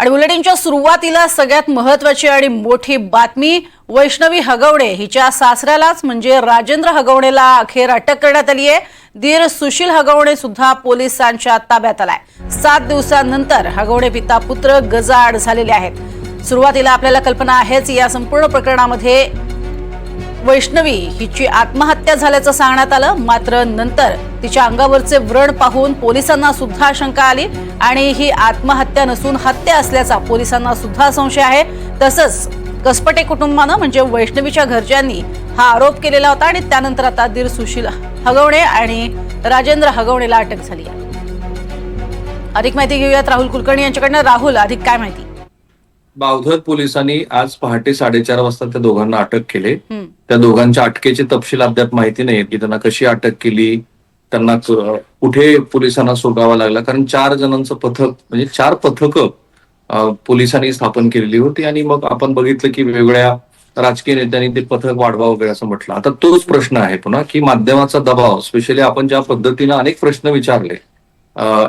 आणि बुलेटिनच्या सुरुवातीला सगळ्यात महत्त्वाची आणि मोठी बातमी, वैष्णवी हगवणे हिच्या सासऱ्यालाच म्हणजे राजेंद्र हगवणेला अखेर अटक करण्यात आली आहे। दीर सुशील हगवणे सुद्धा पोलिसांच्या ताब्यात आलाय। 7 दिवसांनंतर हगवणे पिता पुत्र गजाआड झालेले आहेत। सुरुवातीला आपल्याला कल्पना आहेच, या संपूर्ण प्रकरणामध्ये वैष्णवी हिची आत्महत्या झाल्याचं सांगण्यात आलं, मात्र नंतर तिच्या अंगावरचे व्रण पाहून पोलिसांना सुद्धा शंका आली आणि ही आत्महत्या नसून हत्या असल्याचा पोलिसांना सुद्धा संशय आहे। तसंच कसपटे कुटुंबानं म्हणजे वैष्णवीच्या घरच्यांनी हा आरोप केलेला होता आणि त्यानंतर आता दीर सुशील हगवणे आणि राजेंद्र हगवणेला अटक झाली आहे। अधिक माहिती घेऊयात राहुल कुलकर्णी यांच्याकडनं। राहुल, अधिक काय माहिती? बावधर पोलिसांनी आज पहाटे 4:30 वाजता त्या दोघांना अटक केले। त्या दोघांच्या अटकेचे तपशील अद्याप माहिती नाही की त्यांना कशी अटक केली, त्यांना कुठे पोलिसांना सोडावा लागला, कारण 4 जणांचं पथक म्हणजे 4 पथकं पोलिसांनी स्थापन केलेली होती आणि मग आपण बघितलं की वेगवेगळ्या राजकीय नेत्यांनी ते पथक वाढवा वगैरे असं म्हटलं। आता तोच प्रश्न आहे पुन्हा की माध्यमाचा दबाव, स्पेशली आपण ज्या पद्धतीनं अनेक प्रश्न विचारले,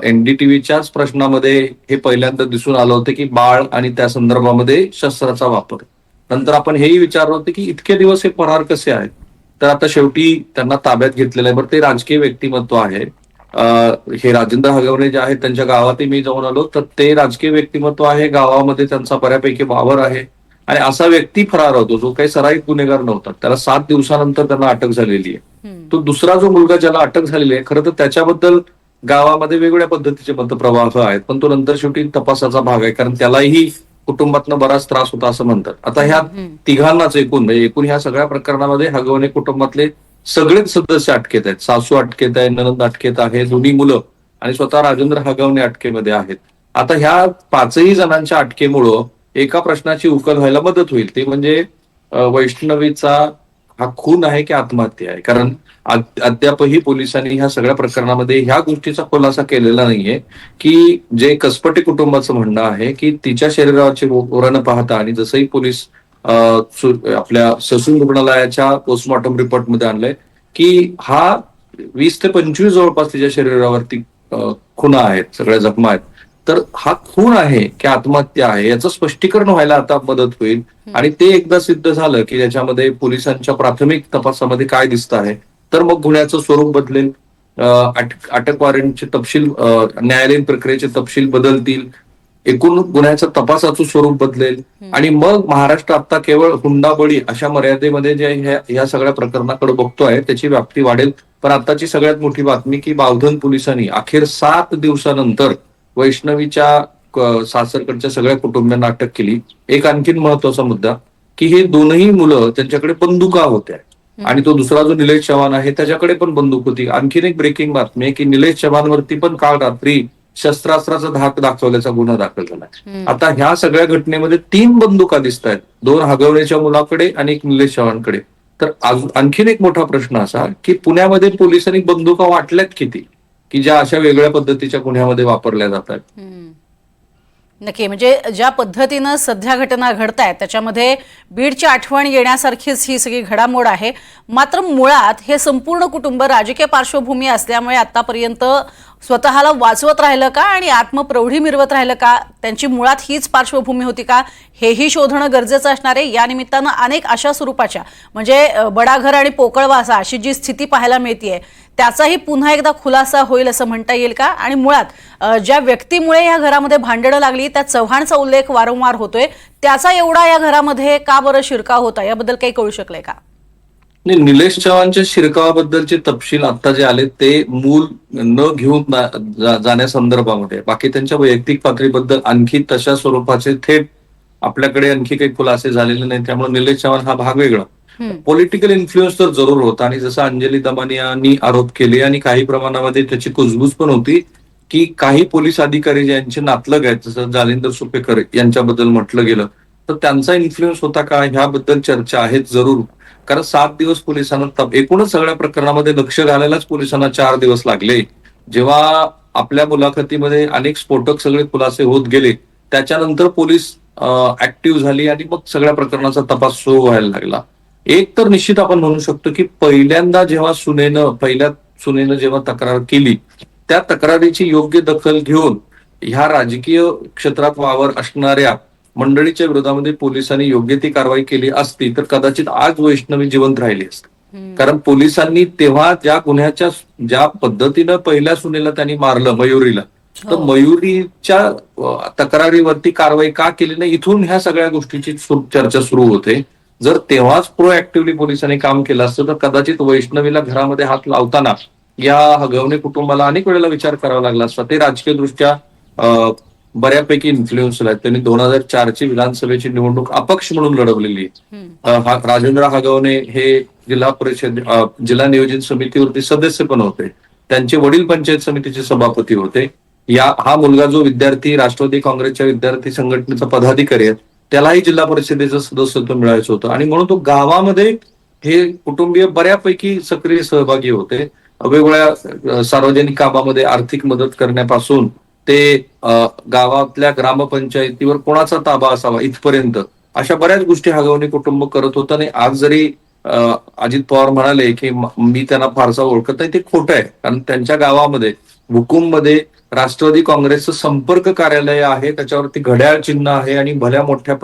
एनडीटीव्हीच्याच प्रश्नामध्ये हे पहिल्यांदा दिसून आलं होतं की बाळ आणि त्या संदर्भामध्ये शस्त्राचा वापर। नंतर आपण हेही विचारलं होतं की इतके दिवस हे फरार कसे आहेत, तर आता शेवटी त्यांना ताब्यात घेतलेलं आहे। बरं, ते राजकीय व्यक्तिमत्व आहे। हे राजेंद्र हगवणे जे आहेत त्यांच्या गावातही मी जाऊन आलो, तर ते राजकीय व्यक्तिमत्व आहे, गावामध्ये त्यांचा बऱ्यापैकी वावर आहे आणि असा व्यक्ती फरार होतो जो काही सराईत गुन्हेगार नव्हता, त्याला 7 दिवसानंतर त्यांना अटक झालेली आहे। तो दुसरा जो मुलगा ज्याला अटक झालेली आहे, खरं तर त्याच्याबद्दल गावामध्ये वेगवेगळ्या पद्धतीचे मतप्रवाह आहेत, पण तो नंतर शेवटी तपासाचा भाग आहे, कारण त्यालाही कुटुंबातनं बराच त्रास होता असं म्हणतात। आता ह्या तिघांनाच एकूण ह्या सगळ्या प्रकरणामध्ये हगवणे कुटुंबातले सगळेच सदस्य अटकेत आहेत। सासू अटकेत आहे, नणंद अटकेत आहे, दोन्ही मुलं आणि स्वतः राजेंद्र हगवणे अटकेमध्ये आहेत। आता ह्या 5ही जणांच्या अटकेमुळं एका प्रश्नाची उकल व्हायला मदत होईल, ते म्हणजे वैष्णवीचा हा खून आहे की आत्महत्या आहे, कारण अद्यापही पोलिसांनी ह्या सगळ्या प्रकरणामध्ये ह्या गोष्टीचा खुलासा केलेला नाहीये की जे कसपटे कुटुंबाचं म्हणणं आहे की तिच्या शरीराची व्रण पाहता आणि जसंही पोलीस आपल्या ससून रुग्णालयाच्या पोस्टमॉर्टम रिपोर्टमध्ये आणलंय की हा 20 ते 25 जवळपास तिच्या शरीरावरती खुणा आहेत, सगळ्या जखमा आहेत, तर हा खून आहे की आत्महत्या आहे याचं स्पष्टीकरण व्हायला आता मदत होईल। आणि ते एकदा सिद्ध झालं की याच्यामध्ये पोलिसांच्या प्राथमिक तपासामध्ये काय दिसतं आहे, तर मग गुन्ह्याचं स्वरूप बदलेल, अटक वॉरंटचे तपशील, न्यायालयीन प्रक्रियेचे तपशील बदलतील, एकूण गुन्ह्याचं तपासाचं स्वरूप बदलेल आणि मग महाराष्ट्र आता केवळ हुंडाबळी अशा मर्यादेमध्ये जे ह्या सगळ्या प्रकरणाकडे बघतोय त्याची व्याप्ती वाढेल। पण आताची सगळ्यात मोठी बातमी की बावधन पोलिसांनी अखेर 7 दिवसानंतर वैष्णवीच्या सासरकडच्या सगळ्या कुटुंबियांना अटक केली। एक आणखीन महत्वाचा मुद्दा की हे दोनही मुलं त्यांच्याकडे बंदुका होत्या आणि तो दुसरा जो निलेश चव्हाण आहे त्याच्याकडे पण बंदूक होती। आणखीन एक ब्रेकिंग बातमी आहे की निलेश चव्हाणवरती पण काल रात्री शस्त्रास्त्राचा धाक दाखवल्याचा गुन्हा दाखल झाला। आता ह्या सगळ्या घटनेमध्ये 3 बंदुका दिसत आहेत, 2 हगवणेच्या मुलाकडे आणि 1 निलेश चव्हाणकडे। तर आणखीन एक मोठा प्रश्न असा की पुण्यामध्ये पोलिसांनी बंदुका वाटल्यात किती की ज्या अशा वेगळ्या पद्धतीच्या गुन्ह्यामध्ये वापरल्या जातात? नक्की, म्हणजे ज्या पद्धतीनं सध्या घटना घडतायत त्याच्यामध्ये बीडची आठवण येण्यासारखीच ही सगळी घडामोड आहे। मात्र मुळात हे संपूर्ण कुटुंब राजकीय पार्श्वभूमी असल्यामुळे आतापर्यंत स्वतःला वाचवत राहिलं का आणि आत्मप्रौढी मिरवत राहिलं का, त्यांची मुळात हीच पार्श्वभूमी होती का, हेही शोधणं गरजेचं असणार आहे। या निमित्तानं अनेक अशा स्वरूपाच्या म्हणजे बडाघर आणि पोकळवासा अशी जी स्थिती पाहायला मिळतेय त्याचाही पुन्हा एकदा खुलासा होईल असं म्हणता येईल का? आणि मुळात ज्या व्यक्तीमुळे या घरामध्ये भांडणं लागली त्या चव्हाणचा उल्लेख वारंवार होतोय, त्याचा एवढा या घरामध्ये का बरं शिरकाव होता, याबद्दल काही कळू शकलंय का? नाही, निलेश चव्हाणच्या शिरकावाबद्दलचे तपशील आता जे आले ते मूल न घेऊन जाण्यासंदर्भामध्ये, बाकी त्यांच्या वैयक्तिक पातळीबद्दल आणखी तशा स्वरूपाचे थेट आपल्याकडे आणखी काही खुलासे झालेले नाही, त्यामुळे निलेश चव्हाण हा भाग वेगळा। पॉलिटिकल इन्फ्लुएन्स तर जरूर होता आणि जसं अंजली दमानी यांनी आरोप केले आणि काही प्रमाणामध्ये त्याची कुजबूज पण होती की काही पोलीस अधिकारी ज्यांचे नातलग आहेत, जसं जालिंदर सुपेकर यांच्याबद्दल म्हटलं गेलं, तर त्यांचा इन्फ्लुएन्स होता का ह्याबद्दल चर्चा आहेत जरूर। कारण 7 दिवस पोलिसांना एकूणच सगळ्या प्रकरणामध्ये लक्ष घालायलाच पोलिसांना 4 दिवस लागले। जेव्हा आपल्या मुलाखतीमध्ये अनेक स्फोटक सगळे खुलासे होत गेले त्याच्यानंतर पोलीस ऍक्टिव्ह झाली आणि मग सगळ्या प्रकरणाचा तपास सुरू व्हायला लागला। एक तर निश्चित आपण म्हणू शकतो की पहिल्या सुनेनं जेव्हा तक्रार केली त्या तक्रारीची योग्य दखल घेऊन ह्या राजकीय क्षेत्रात वावर असणाऱ्या मंडळीच्या विरोधामध्ये पोलिसांनी योग्य ती कारवाई केली असती तर कदाचित आज वैष्णवी जिवंत राहिली असती. कारण पोलिसांनी तेव्हा ज्या पद्धतीनं पहिल्या सुनेला त्यांनी मारलं, मयुरीला, तर मयुरीच्या तक्रारीवरती कारवाई का केली नाही, इथून ह्या सगळ्या गोष्टीची चर्चा सुरू होते. जर तेव्हाच प्रोएक्टिव्हली पोलिसांनी काम केलं असतं तर कदाचित वैष्णवीला घरामध्ये हात लावताना या हगवणे कुटुंबाला अनेक वेळेला विचार करावा लागला असता. ते राजकीय दृष्ट्या बऱ्यापैकी इन्फ्लुएन्शियल आहेत. त्यांनी 2004ची विधानसभेची निवडणूक अपक्ष म्हणून लढवलेली. राजेंद्र हगवणे हे जिल्हा नियोजन समितीवरती सदस्य पण होते. त्यांचे वडील पंचायत समितीचे सभापती होते. हा मुलगा जो विद्यार्थी राष्ट्रवादी काँग्रेसच्या विद्यार्थी संघटनेचा पदाधिकारी आहे त्यालाही जिल्हा परिषदेचं सदस्यत्व मिळायचं होतं आणि म्हणून तो गावामध्ये हे कुटुंबीय बऱ्यापैकी सक्रिय सहभागी होते. वेगवेगळ्या सार्वजनिक कामामध्ये आर्थिक मदत करण्यापासून ते गावातल्या ग्रामपंचायतीवर कोणाचा ताबा असावा इथपर्यंत अशा बऱ्याच गोष्टी हगवणे कुटुंब करत होतं. आणि आज जरी अजित पवार म्हणाले की मी त्यांना फारसा ओळखत नाही, ते खोटं आहे. कारण त्यांच्या गावामध्ये भुकुममध्ये राष्ट्रवादी काँग्रेसचं संपर्क कार्यालय आहे, त्याच्यावरती घड्याळ चिन्ह आहे आणि भल्या मोठ्या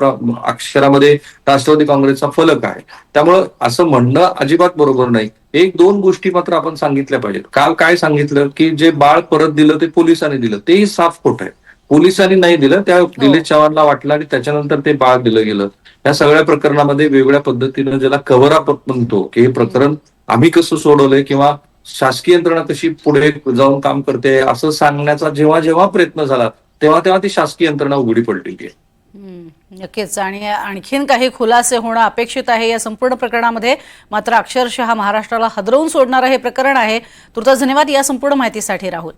अक्षरामध्ये राष्ट्रवादी काँग्रेसचा फलक आहे. त्यामुळं असं म्हणणं अजिबात बरोबर नाही. एक दोन गोष्टी मात्र आपण सांगितल्या पाहिजेत. काल काय सांगितलं की जे बाळ परत दिलं ते पोलिसांनी दिलं, तेही साफ खोटं आहे. पोलिसांनी नाही दिलं, त्या निलेश चव्हाणला वाटलं आणि त्याच्यानंतर ते बाळ दिलं गेलं. या सगळ्या प्रकरणामध्ये वेगवेगळ्या पद्धतीनं ज्याला कव्हर अप म्हणतो की हे प्रकरण आम्ही कसं सोडवलंय किंवा शासकीय यंत्रणा कशी पुढे जाऊन काम करते असं सांगण्याचा जेव्हा जेव्हा प्रयत्न झाला तेव्हा ती शासकीय यंत्रणा उघडी पडलेली आहे. नक्कीच. आणि आणखीन काही खुलासे होणं अपेक्षित आहे या संपूर्ण प्रकरणामध्ये. मात्र अक्षरशः महाराष्ट्राला हादरवून सोडणारं हे प्रकरण आहे. तुर्तास धन्यवाद या संपूर्ण माहितीसाठी राहुल.